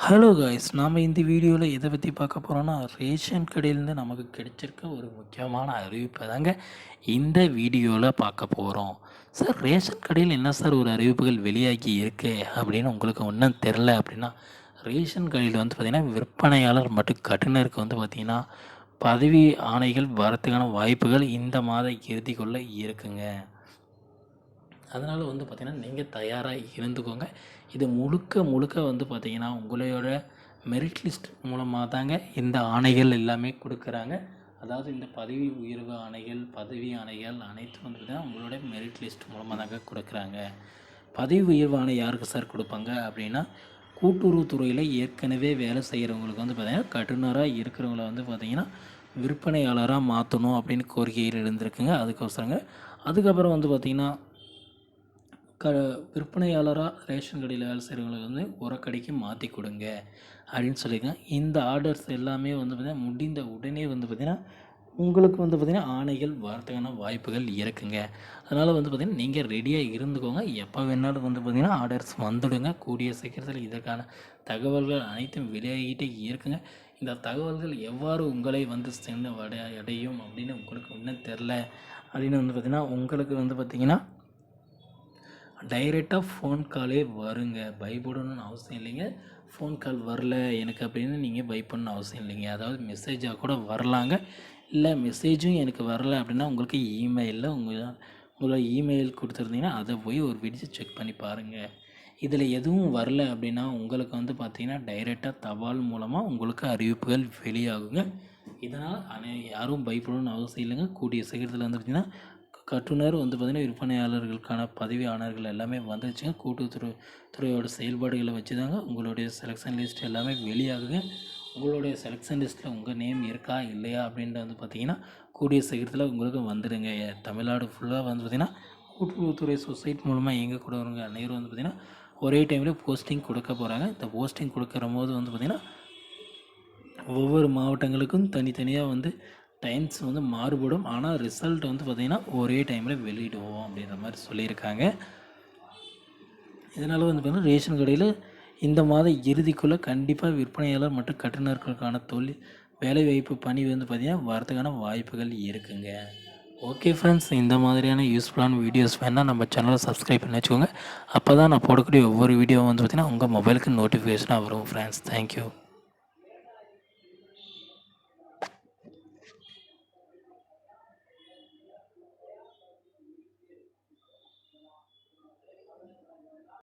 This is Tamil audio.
ஹலோ காய்ஸ், நாம் இந்த வீடியோவில் எதை பற்றி பார்க்க போகிறோன்னா, ரேஷன் கடையிலேருந்து நமக்கு கிடைச்சிருக்க ஒரு முக்கியமான அறிவிப்பை தாங்க இந்த வீடியோவில் பார்க்க போகிறோம். சார், ரேஷன் கடையில் என்ன சார் ஒரு அறிவிப்புகள் வெளியாகி இருக்கு அப்படின்னு உங்களுக்கு ஒன்றும் தெரில அப்படின்னா, ரேஷன் கடையில் வந்து பார்த்திங்கன்னா விற்பனையாளர் மற்றும் கட்டுநருக்கு வந்து பார்த்திங்கன்னா பதவி ஆணைகள் வரத்துக்கான வாய்ப்புகள் இந்த மாத இறுதிக்குள்ளே இருக்குங்க. அதனால் வந்து பார்த்திங்கன்னா நீங்கள் தயாராக இருந்துக்கோங்க. இது முழுக்க வந்து பார்த்திங்கன்னா உங்களோட மெரிட் லிஸ்ட் மூலமாக தாங்க இந்த ஆணைகள் எல்லாமே கொடுக்குறாங்க. அதாவது இந்த பதவி உயர்வு ஆணைகள், பதவி ஆணைகள் அனைத்தும் வந்து பார்த்திங்கன்னா உங்களோட மெரிட் லிஸ்ட் மூலமாக தாங்க கொடுக்குறாங்க. பதவி உயர்வு ஆணை யாருக்கு சார் கொடுப்பாங்க அப்படின்னா, கூட்டுறவுத்துறையில் ஏற்கனவே வேலை செய்கிறவங்களுக்கு வந்து பார்த்திங்கன்னா கட்டுநராக இருக்கிறவங்கள வந்து பார்த்திங்கன்னா விற்பனையாளராக மாற்றணும் அப்படின்னு கோரிக்கையில் இருந்திருக்குங்க. அதுக்கோசரங்க. அதுக்கப்புறம் வந்து பார்த்திங்கன்னா விற்பனையாளராக ரேஷன் கடையில் வேலை செய்கிறவங்களுக்கு வந்து உரக்கடைக்கு மாற்றி கொடுங்க அப்படின்னு சொல்லியிருக்கேன். இந்த ஆர்டர்ஸ் எல்லாமே வந்து பார்த்திங்கன்னா முடிந்த உடனே வந்து பார்த்திங்கன்னா உங்களுக்கு வந்து பார்த்திங்கன்னா ஆணைகள் வரத்துக்கான வாய்ப்புகள் இருக்குங்க. அதனால் வந்து பார்த்திங்கன்னா நீங்கள் ரெடியாக இருந்துக்கோங்க. எப்போ வேணாலும் வந்து பார்த்திங்கன்னா ஆர்டர்ஸ் வந்துடுங்க. கூடிய சீக்கிரத்தில் இதற்கான தகவல்கள் அனைத்தும் வெளியாகிட்டே இருக்குங்க. இந்த தகவல்கள் எவ்வாறு உங்களை வந்து சென்று அடையும் அப்படின்னு உங்களுக்கு இன்னும் தெரில அப்படின்னு வந்து பார்த்திங்கன்னா உங்களுக்கு வந்து பார்த்திங்கன்னா டைரெக்டாக ஃபோன் காலே வருங்க. பயப்படணும்னு அவசியம் இல்லைங்க. ஃபோன் கால் வரல எனக்கு அப்படின்னு நீங்கள் பயப்படணும்னு அவசியம் இல்லைங்க. அதாவது மெசேஜாக கூட வரலாங்க. இல்லை மெசேஜும் எனக்கு வரல அப்படின்னா உங்களுக்கு இமெயிலில் உங்களோட இமெயில் கொடுத்துருந்தீங்கன்னா அதை போய் ஒரு வீடியோ செக் பண்ணி பாருங்கள். இதில் எதுவும் வரல அப்படின்னா உங்களுக்கு வந்து பார்த்திங்கன்னா டைரெக்டாக தபால் மூலமாக உங்களுக்கு அறிவிப்புகள் வெளியாகுங்க. இதனால் யாரும் பயப்படணும்னு அவசியம் இல்லைங்க. கூடிய சீக்கிரத்தில் வந்து பார்த்திங்கன்னா கட்டுனர் வந்து பார்த்திங்கன்னா விற்பனையாளர்களுக்கான பதவி ஆணர்கள் எல்லாமே வந்துச்சுங்க. துறையோட செயல்பாடுகளை வச்சு தாங்க உங்களுடைய செலெக்ஷன் லிஸ்ட் எல்லாமே வெளியாகுங்க. உங்களுடைய செலெக்ஷன் லிஸ்ட்டில் உங்கள் நேம் இருக்கா இல்லையா அப்படின்ட்டு வந்து பார்த்திங்கன்னா கூடிய சீக்கிரத்தில் உங்களுக்கு வந்துடுங்க. தமிழ்நாடு ஃபுல்லாக வந்து பார்த்திங்கன்னா கூட்டுறவுத்துறை சொசைட்டி மூலமாக இயங்கக்கூடியவங்க அனைவரும் வந்து பார்த்திங்கன்னா ஒரே டைமில் போஸ்டிங் கொடுக்க போகிறாங்க. இந்த போஸ்டிங் கொடுக்குற போது வந்து பார்த்திங்கன்னா ஒவ்வொரு மாவட்டங்களுக்கும் தனித்தனியாக வந்து டைம்ஸ் வந்து மாறுபடும். ஆனால் ரிசல்ட் வந்து பார்த்திங்கன்னா ஒரே டைமில் வெளியிடுவோம் அப்படின்ற மாதிரி சொல்லியிருக்காங்க. இதனால் வந்து பார்த்திங்கன்னா ரேஷன் கடையில் இந்த மாத இறுதிக்குள்ளே கண்டிப்பாக விற்பனையாளர் மற்றும் கட்டுநர்களுக்கான வேலைவாய்ப்பு பணி வந்து பார்த்திங்கன்னா வரதுக்கான வாய்ப்புகள் இருக்குங்க. ஓகே ஃப்ரெண்ட்ஸ், இந்த மாதிரியான யூஸ்ஃபுல்லான வீடியோஸ் வேணால் நம்ம சேனலை சப்ஸ்கிரைப் பண்ணி வச்சுக்கோங்க. அப்போ தான் நான் போடக்கூடிய ஒவ்வொரு வீடியோவும் வந்து பார்த்திங்கன்னா உங்கள் மொபைலுக்கு நோட்டிஃபிகேஷனாக வரும் ஃப்ரெண்ட்ஸ். தேங்க்யூ.